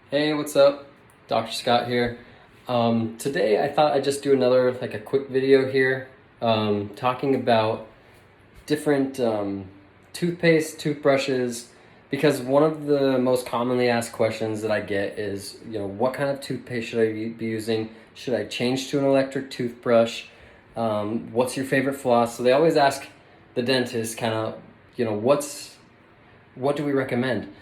Hey, what's up? Dr. Scott here. Today I thought I'd just do another a quick video here, talking about different toothpaste, toothbrushes, because one of the most commonly asked questions that I get is, what kind of toothpaste should I be using? Should I change to an electric toothbrush? What's your favorite floss? So they always ask the dentist kind of, what do we recommend?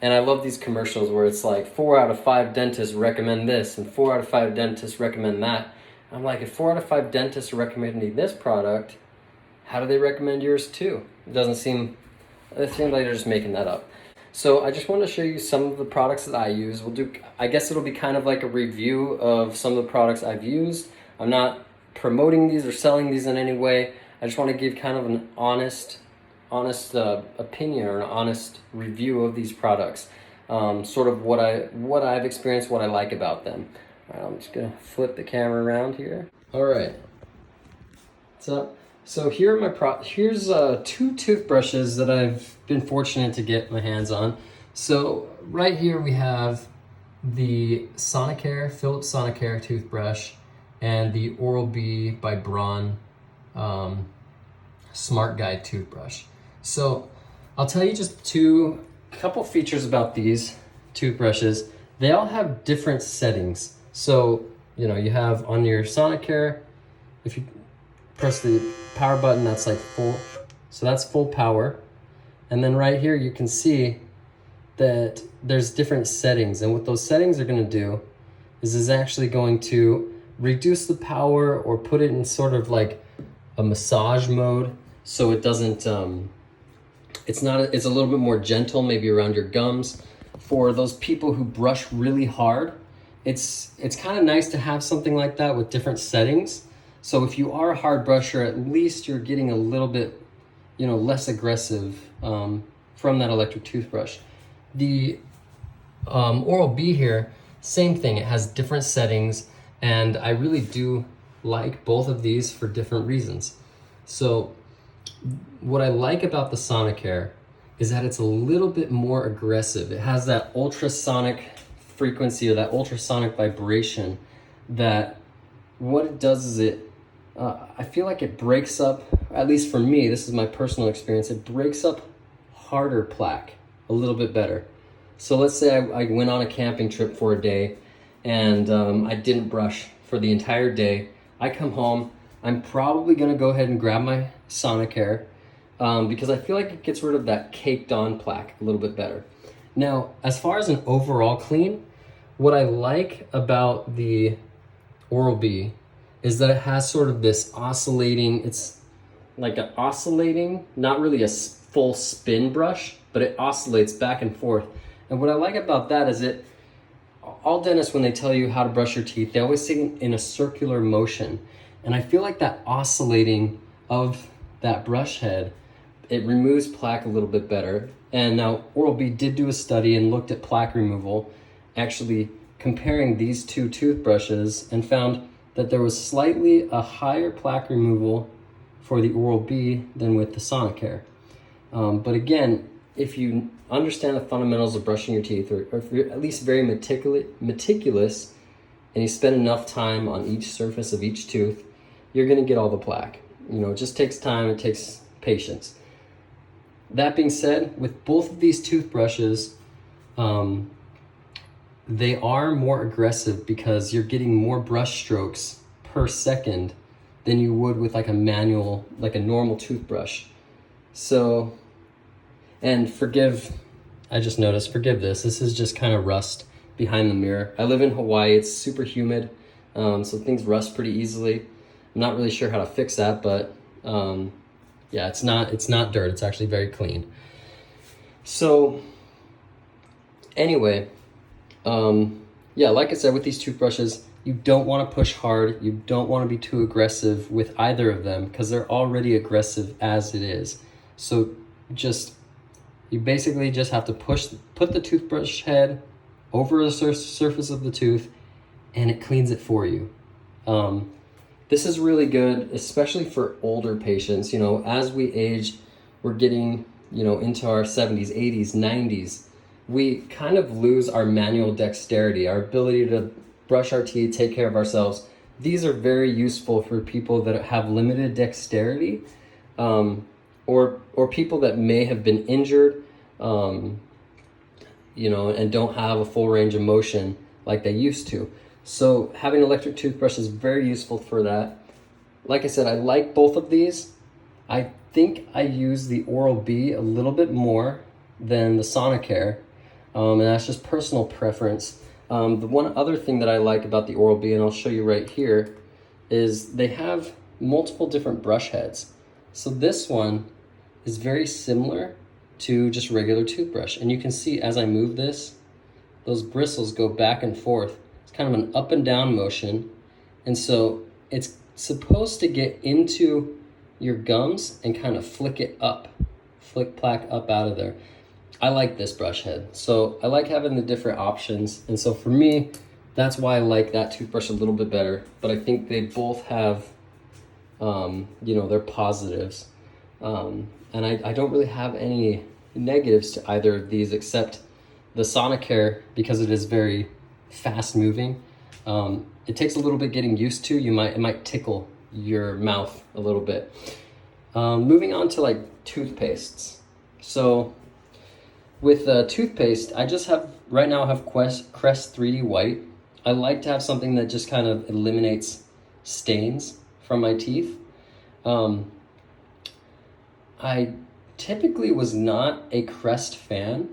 And I love these commercials where it's like 4 out of 5 dentists recommend this and 4 out of 5 dentists recommend that. I'm like, if 4 out of 5 dentists are recommending this product, how do they recommend yours too? It seems like they're just making that up. So I just want to show you some of the products that I use. I guess it'll be kind of like a review of some of the products I've used. I'm not promoting these or selling these in any way. I just want to give kind of an honest opinion or an honest review of these products, sort of what I've experienced, what I like about them. All right, I'm just gonna flip the camera around here. All right, so here are here's 2 toothbrushes that I've been fortunate to get my hands on. So right here we have the Philips Sonicare toothbrush and the Oral-B by Braun Smart Guide toothbrush. So I'll tell you just couple features about these toothbrushes. They all have different settings. So, you have on your Sonicare, if you press the power button, that's like full. So that's full power. And then right here, you can see that there's different settings. And what those settings are gonna do is actually going to reduce the power or put it in sort of like a massage mode. So it doesn't, it's a little bit more gentle, maybe around your gums. For those people who brush really hard, it's kind of nice to have something like that with different settings. So if you are a hard brusher, at least you're getting a little bit, less aggressive from that electric toothbrush. The Oral-B here, same thing. It has different settings, and I really do like both of these for different reasons. So what I like about the Sonicare is that it's a little bit more aggressive. It has that ultrasonic frequency or that ultrasonic vibration that what it does is I feel like it breaks up, at least for me, this is my personal experience, it breaks up harder plaque a little bit better. So let's say I went on a camping trip for a day and I didn't brush for the entire day. I come home, I'm probably gonna go ahead and grab my Sonicare because I feel like it gets rid of that caked on plaque a little bit better. Now, as far as an overall clean, what I like about the Oral-B is that it has sort of this oscillating, it's like an oscillating, not really a full spin brush, but it oscillates back and forth. And what I like about that is all dentists, when they tell you how to brush your teeth, they always say in a circular motion. And I feel like that oscillating of that brush head, it removes plaque a little bit better. And now Oral-B did do a study and looked at plaque removal, actually comparing these 2 toothbrushes, and found that there was slightly a higher plaque removal for the Oral-B than with the Sonicare. But again, if you understand the fundamentals of brushing your teeth, or if you're at least very meticulous, and you spend enough time on each surface of each tooth, you're gonna get all the plaque. It just takes time, it takes patience. That being said, with both of these toothbrushes, they are more aggressive because you're getting more brush strokes per second than you would with like a normal toothbrush. So, and forgive this. This is just kind of rust behind the mirror. I live in Hawaii, it's super humid, so things rust pretty easily. I'm not really sure how to fix that, but yeah, it's not dirt, it's actually very clean. So anyway, yeah, like I said, with these toothbrushes, you don't want to push hard, you don't want to be too aggressive with either of them because they're already aggressive as it is. So you basically just have to put the toothbrush head over the surface of the tooth and it cleans it for you. This is really good, especially for older patients. As we age, we're getting, into our 70s, 80s, 90s. we kind of lose our manual dexterity, our ability to brush our teeth, take care of ourselves. These are very useful for people that have limited dexterity, or people that may have been injured, you know, and don't have a full range of motion like they used to. So having an electric toothbrush is very useful for that. Like I said, I like both of these. I think I use the Oral-B a little bit more than the Sonicare, and that's just personal preference. The one other thing that I like about the Oral-B, and I'll show you right here, is they have multiple different brush heads. So this one is very similar to just regular toothbrush. And you can see as I move this, those bristles go back and forth. It's kind of an up and down motion. And so it's supposed to get into your gums and kind of flick it up, flick plaque up out of there. I like this brush head. So I like having the different options. And so for me, that's why I like that toothbrush a little bit better. But I think they both have, you know, their positives. And I don't really have any negatives to either of these except the Sonicare, because it is very fast moving. It takes a little bit getting used to. It might tickle your mouth a little bit. Moving on to like toothpastes. So with toothpaste, I just have, right now I have Crest 3D White. I like to have something that just kind of eliminates stains from my teeth. I typically was not a Crest fan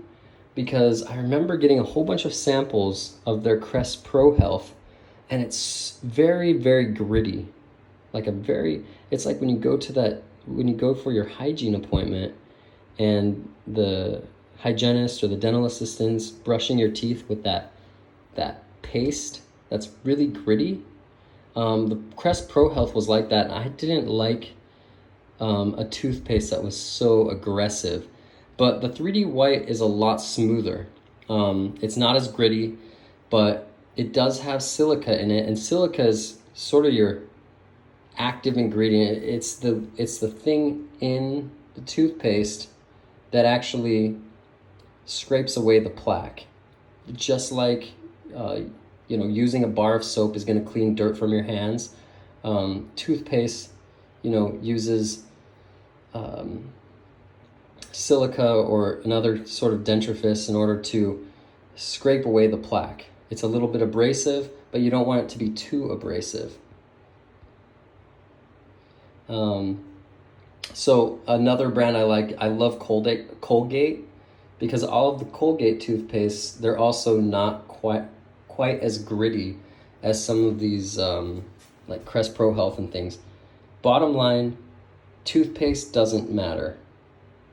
because I remember getting a whole bunch of samples of their Crest Pro Health, and it's very, very gritty. It's like when you go for your hygiene appointment and the hygienist or the dental assistant's brushing your teeth with that paste that's really gritty. The Crest Pro Health was like that, and I didn't like a toothpaste that was so aggressive. But the 3D White is a lot smoother. It's not as gritty, but it does have silica in it, and silica is sort of your active ingredient. It's the thing in the toothpaste that actually scrapes away the plaque. Just like you know, using a bar of soap is going to clean dirt from your hands. Toothpaste, you know, uses silica or another sort of dentifrice in order to scrape away the plaque. It's a little bit abrasive, but you don't want it to be too abrasive. So another brand I like, I love Colgate, because all of the Colgate toothpastes, they're also not quite as gritty as some of these like Crest Pro Health and things. Bottom line, toothpaste doesn't matter.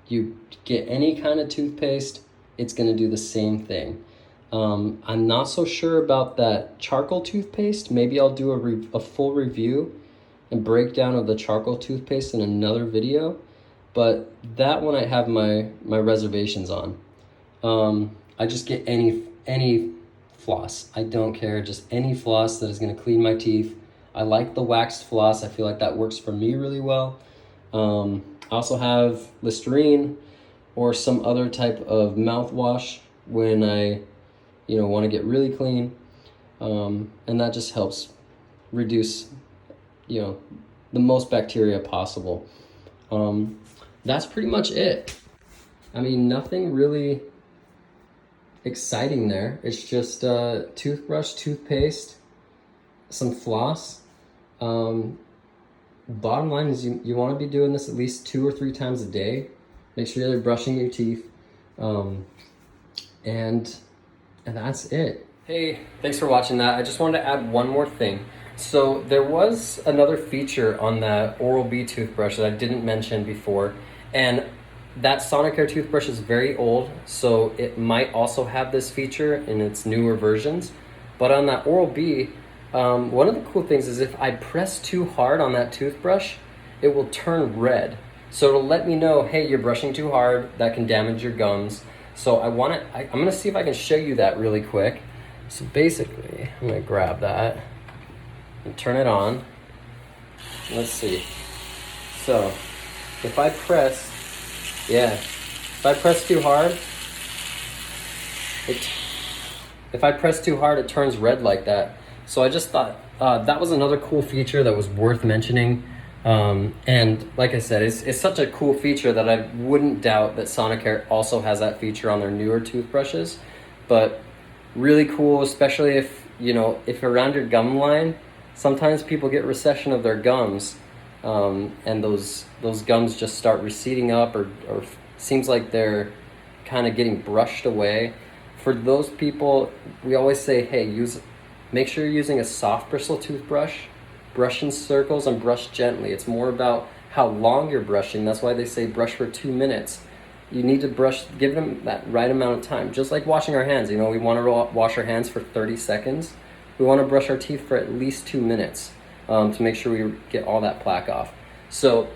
You get any kind of toothpaste, it's going to do the same thing. I'm not so sure about that charcoal toothpaste. Maybe I'll do a full review and breakdown of the charcoal toothpaste in another video, but that one I have my reservations on. I just get any floss. I don't care, just any floss that is going to clean my teeth. I like the waxed floss. I feel like that works for me really well. I also have Listerine or some other type of mouthwash when I, you know, want to get really clean, and that just helps reduce, you know, the most bacteria possible. That's pretty much it. I mean, nothing really exciting there. It's just toothbrush, toothpaste, some floss. Bottom line is you want to be doing this at least 2 or 3 times a day. Make sure you're brushing your teeth, and that's it. Hey, thanks for watching that. I just wanted to add one more thing. So there was another feature on that Oral-B toothbrush that I didn't mention before, and that Sonicare toothbrush is very old, so it might also have this feature in its newer versions. But on that Oral-B, one of the cool things is if I press too hard on that toothbrush, it will turn red. So it'll let me know, hey, you're brushing too hard, that can damage your gums. So I'm gonna see if I can show you that really quick. So basically, I'm gonna grab that and turn it on. Let's see. So if I press too hard, if I press too hard, it turns red like that. So I just thought that was another cool feature that was worth mentioning. And like I said, it's such a cool feature that I wouldn't doubt that Sonicare also has that feature on their newer toothbrushes. But really cool, especially if, you know, if around your gum line, sometimes people get recession of their gums, and those gums just start receding up, or seems like they're kind of getting brushed away. For those people, we always say, hey, make sure you're using a soft bristle toothbrush. Brush in circles and brush gently. It's more about how long you're brushing. That's why they say brush for 2 minutes. You need to brush, give them that right amount of time. Just like washing our hands, you know, we want to wash our hands for 30 seconds. We want to brush our teeth for at least 2 minutes to make sure we get all that plaque off. So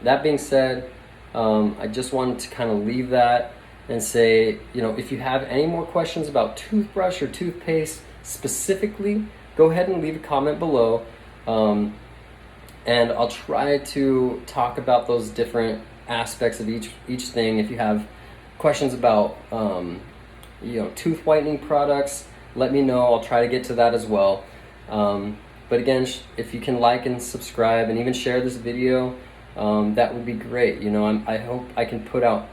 that being said, I just wanted to kind of leave that and say, you know, if you have any more questions about toothbrush or toothpaste specifically, go ahead and leave a comment below. And I'll try to talk about those different aspects of each thing. If you have questions about you know, tooth whitening products, let me know. I'll try to get to that as well. But again, if you can like and subscribe and even share this video, that would be great. You know, I hope I can put out,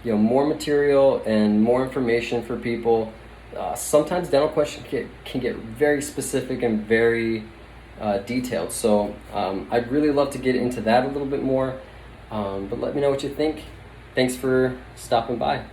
you know, more material and more information for people. Sometimes dental questions can get very specific and very detailed, so I'd really love to get into that a little bit more, but let me know what you think. Thanks for stopping by.